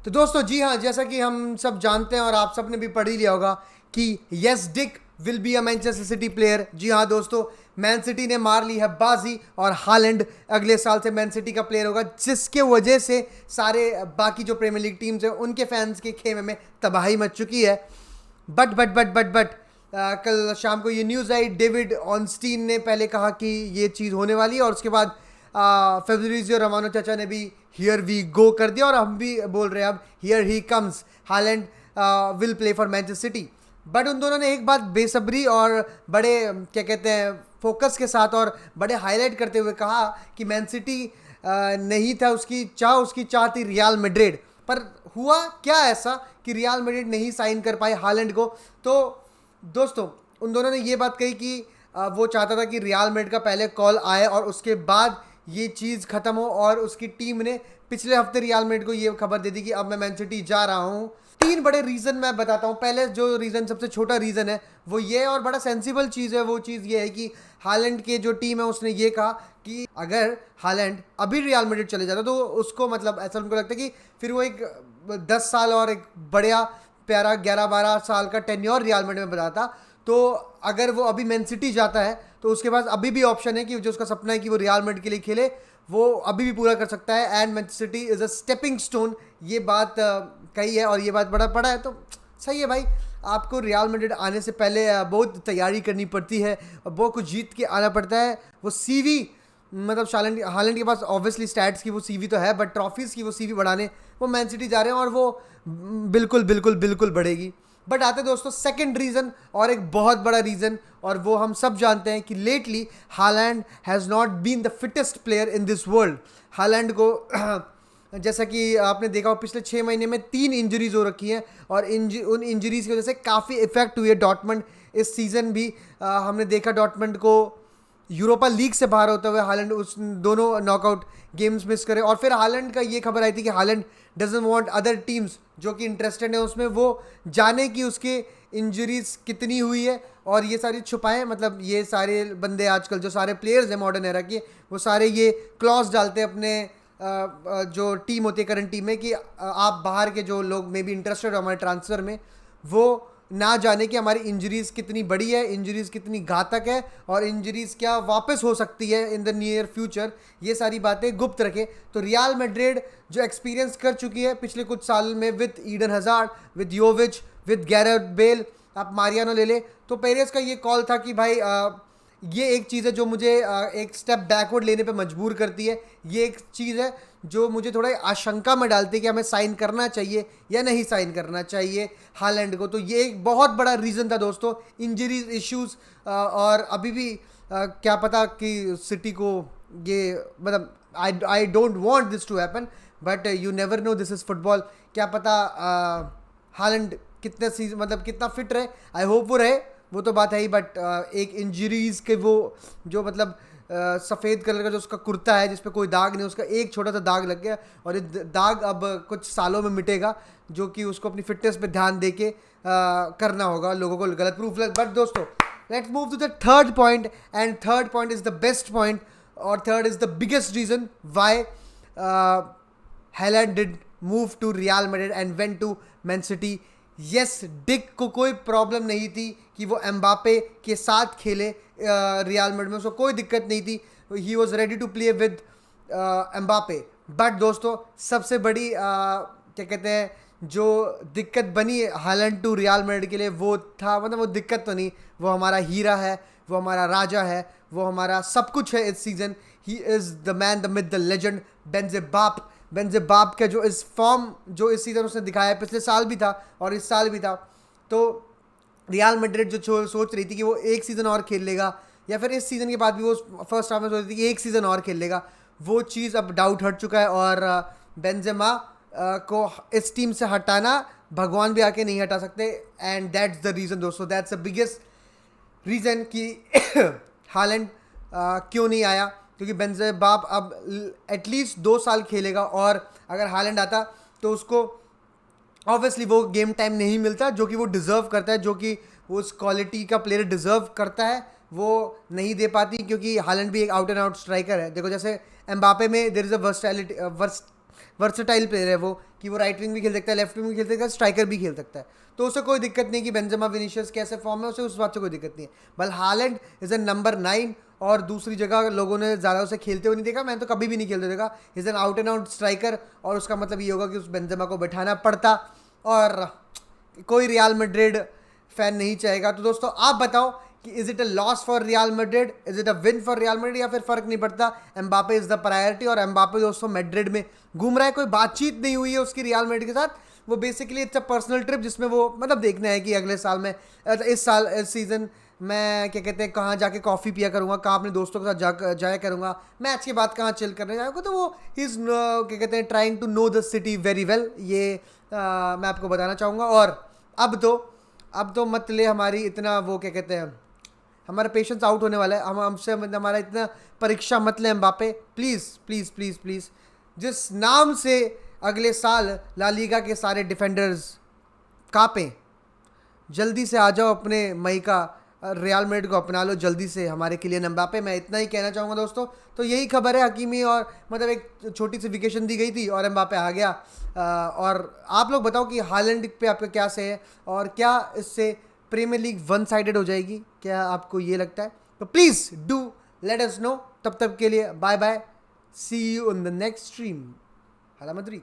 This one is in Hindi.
तो दोस्तों जी हाँ, जैसा कि हम सब जानते हैं और आप सब ने भी पढ़ ही लिया होगा कि yes Dick will be a Manchester City player. जी हाँ दोस्तों, मैन सिटी ने मार ली है बाजी और हालैंड अगले साल से मैन सिटी का प्लेयर होगा, जिसके वजह से सारे बाकी जो प्रीमियर लीग टीम्स हैं उनके फैंस के खेमे में तबाही मच चुकी है। बट कल शाम को ये न्यूज़ आई, डेविड ऑनस्टीन ने पहले कहा कि ये चीज़ होने वाली है और उसके बाद फेब्रिजियो रोमानो चाचा ने भी हियर वी गो कर दिया और हम भी बोल रहे हैं अब here he comes, Holland will play for Manchester city. But उन दोनों ने एक बात बेसब्री और बड़े क्या कहते हैं फोकस के साथ और बड़े हाईलाइट करते हुए कहा कि मैन सिटी नहीं था उसकी चाह थी रियल मैड्रिड। पर हुआ क्या ऐसा कि रियल मैड्रिड नहीं साइन कर पाए हालैंड को? तो दोस्तों उन दोनों ने ये बात कही कि वो चाहता था कि रियल मैड्रिड का पहले कॉल आए और उसके बाद ये चीज़ ख़त्म हो, और उसकी टीम ने पिछले हफ्ते रियल मैड्रिड को ये खबर दे दी कि अब मैं मैन सिटी जा रहा हूँ। तीन बड़े रीज़न मैं बताता हूँ। पहले जो रीज़न, सबसे छोटा रीज़न है वो ये, और बड़ा सेंसिबल चीज़ है, वो चीज़ ये है कि हालैंड के जो टीम है उसने ये कहा कि अगर हालैंड अभी रियल मैड्रिड चले जाता तो उसको मतलब ऐसा उनको लगता है कि फिर वो एक 10 साल और एक बढ़िया प्यारा 11-12 साल का टेन्योर रियल मैड्रिड में बताता। तो अगर वो अभी मैन सिटी जाता है तो उसके पास अभी भी ऑप्शन है कि जो उसका सपना है कि वो रियल मैड्रिड के लिए खेले, वो अभी भी पूरा कर सकता है। And Manchester city is a stepping stone, ये बात कही है और ये बात बड़ा पड़ा है। तो सही है भाई, आपको रियल मैड्रिड आने से पहले बहुत तैयारी करनी पड़ती है और बहुत कुछ जीत के आना पड़ता है। वो सीवी मतलब हालैंड के पास ऑब्वियसली स्टैट्स की वो सीवी तो है, बट ट्रॉफीज़ की वो सीवी बढ़ाने वो मैन सिटी जा रहे हैं और वो बिल्कुल बढ़ेगी। बट आते दोस्तों सेकंड रीज़न, और एक बहुत बड़ा रीज़न, और वो हम सब जानते हैं कि lately Haaland has not been the fittest player in this world. Haaland को जैसा कि आपने देखा हो पिछले 6 महीने में 3 इंजरीज हो रखी हैं और उन इंजरीज की वजह से काफ़ी इफेक्ट हुई है डॉर्टमंड। इस सीज़न भी हमने देखा डॉर्टमंड को यूरोपा लीग से बाहर होते हुए हालैंड उस दोनों नॉकआउट गेम्स मिस करे। और फिर हालैंड का ये खबर आई थी कि Holland doesn't want other teams जो कि इंटरेस्टेड है उसमें वो जाने की उसके इंजरीज कितनी हुई है और ये सारी छुपाएं। मतलब ये सारे बंदे आजकल जो सारे प्लेयर्स हैं मॉडर्न एरा के, वो सारे ये क्लॉज डालते हैं अपने जो टीम होती है करंट टीम में कि आप बाहर के जो लोग मे बी इंटरेस्टेड हो हमारे ट्रांसफ़र में, वो ना जाने कि हमारी इंजरीज़ कितनी बड़ी है, इंजरीज़ कितनी घातक है और इंजरीज़ क्या वापस हो सकती है इन द नियर फ्यूचर। ये सारी बातें गुप्त रखें। तो रियल मैड्रिड जो एक्सपीरियंस कर चुकी है पिछले कुछ साल में with Eden hazard, with योविच, with Gareth Bale, आप मारियानो ले ले, तो पेरेस का ये कॉल था कि भाई ये एक चीज़ है जो मुझे एक स्टेप बैकवर्ड लेने पे मजबूर करती है। ये एक चीज़ है जो मुझे थोड़ा आशंका में डालती है कि हमें साइन करना चाहिए या नहीं साइन करना चाहिए हालैंड को। तो ये एक बहुत बड़ा रीज़न था दोस्तों, इंजरीज इश्यूज़। और अभी भी क्या पता कि सिटी को ये मतलब I don't want this to happen, but you never know, this is football. क्या पता हालैंड कितने सीजन मतलब कितना फिट रहे, आई होप वो रहे, वो तो बात है ही। बट एक इंजरीज के वो जो मतलब सफ़ेद कलर का जो उसका कुर्ता है जिस पे कोई दाग नहीं, उसका एक छोटा सा दाग लग गया और ये दाग अब कुछ सालों में मिटेगा, जो कि उसको अपनी फिटनेस पे ध्यान दे के करना होगा, लोगों को गलत प्रूफ लग। बट दोस्तों let's move to the third point, and third point is the best point और third is the biggest reason why Haaland did move to Real Madrid and went to Man City. Yes, डिक को कोई प्रॉब्लम नहीं थी कि वो एम्बापे के साथ खेले रियल मैड्रिड में, उसको कोई दिक्कत नहीं थी, he was ready to play with Mbappe. बट दोस्तों सबसे बड़ी क्या कहते हैं जो दिक्कत बनी हालैंड टू रियल मैड्रिड के लिए, वो था मतलब वो दिक्कत तो नहीं, वो हमारा हीरा है, वो हमारा राजा है, वो हमारा सब कुछ है इस season. He is the man, the myth, the legend, बेंजेबाप का जो इस फॉर्म जो इस सीज़न उसने दिखाया है, पिछले साल भी था और इस साल भी था। तो रियल मैड्रिड जो सोच रही थी कि वो एक सीज़न और खेल लेगा या फिर इस सीज़न के बाद भी वो फर्स्ट हाफ में सोच रही थी कि एक सीज़न और खेल लेगा, वो चीज़ अब डाउट हट चुका है। और बेंजेमा को इस टीम से हटाना भगवान भी आके नहीं हटा सकते। एंड दैट्स द रीज़न दोस्तों, दैट्स द बिगेस्ट रीज़न कि हालैंड क्यों नहीं आया, क्योंकि बेंजेबाप अब एटलीस्ट 2 साल खेलेगा और अगर हालैंड आता तो उसको ऑब्वियसली वो गेम टाइम नहीं मिलता जो कि वो डिज़र्व करता है, जो कि वो उस क्वालिटी का प्लेयर डिज़र्व करता है, वो नहीं दे पाती, क्योंकि हालैंड भी एक आउट एंड आउट स्ट्राइकर है। देखो जैसे एम्बापे में there is a versatile player है वो, कि कि वो राइट विंग भी खेल सकता है, लेफ्ट विंग भी खेल सकता है, स्ट्राइकर भी खेल सकता है, तो उसे कोई दिक्कत नहीं कि बेंजेमा विनीशियस कैसे फॉर्म है, उसे उस बात से कोई दिक्कत नहीं है। बल हालैंड इज ए नंबर 9 और दूसरी जगह लोगों ने ज़्यादा उसे खेलते हुए नहीं देखा, मैंने तो कभी भी नहीं खेलते देखा। Is an out and out striker और उसका मतलब ये होगा कि उस बेंजेमा को बैठाना पड़ता और कोई रियल मैड्रिड फैन नहीं चाहेगा। तो दोस्तों आप बताओ कि is it a loss for real Madrid, is it a win for real Madrid, या फिर फर्क नहीं पड़ता, एम्बापे इज द प्रायोरिटी और एम्बापे दोस्तों मैड्रिड में घूम रहा है, कोई बातचीत नहीं हुई है उसकी रियल मैड्रिड के साथ। वो basically it's a personal trip जिसमें वो मतलब देखना है कि अगले साल में इस साल इस सीज़न मैं क्या कहते हैं कहाँ जाके कॉफ़ी पिया करूँगा, कहाँ अपने दोस्तों के साथ जाया करूँगा, मैच के बाद कहाँ चिल करने जाऊँगा। तो वो इज़ क्या कहते हैं trying to know the city very well, ये मैं आपको बताना चाहूँगा। और अब तो मत ले हमारी इतना वो क्या कहते हैं, हमारा पेशेंस आउट होने वाला है, हम हमसे हमारा इतना परीक्षा मत लें Mbappe, please please please please. जिस नाम से अगले साल ला लीगा के सारे डिफेंडर्स कांपें, जल्दी से आ जाओ अपने मई का रियल मैड्रिड को अपना लो जल्दी से हमारे किलियन एम्बापे। मैं इतना ही कहना चाहूँगा दोस्तों। तो यही खबर है, हकीमी और मतलब एक छोटी सी वेकेशन दी गई थी और एम्बापे आ गया। और आप लोग बताओ कि हालैंड पे आपका क्या से है और क्या इससे प्रीमियर लीग वन साइडेड हो जाएगी, क्या आपको ये लगता है? तो please do let us know. तब तक के लिए bye bye, see you in the next stream. हाला मद्रिद।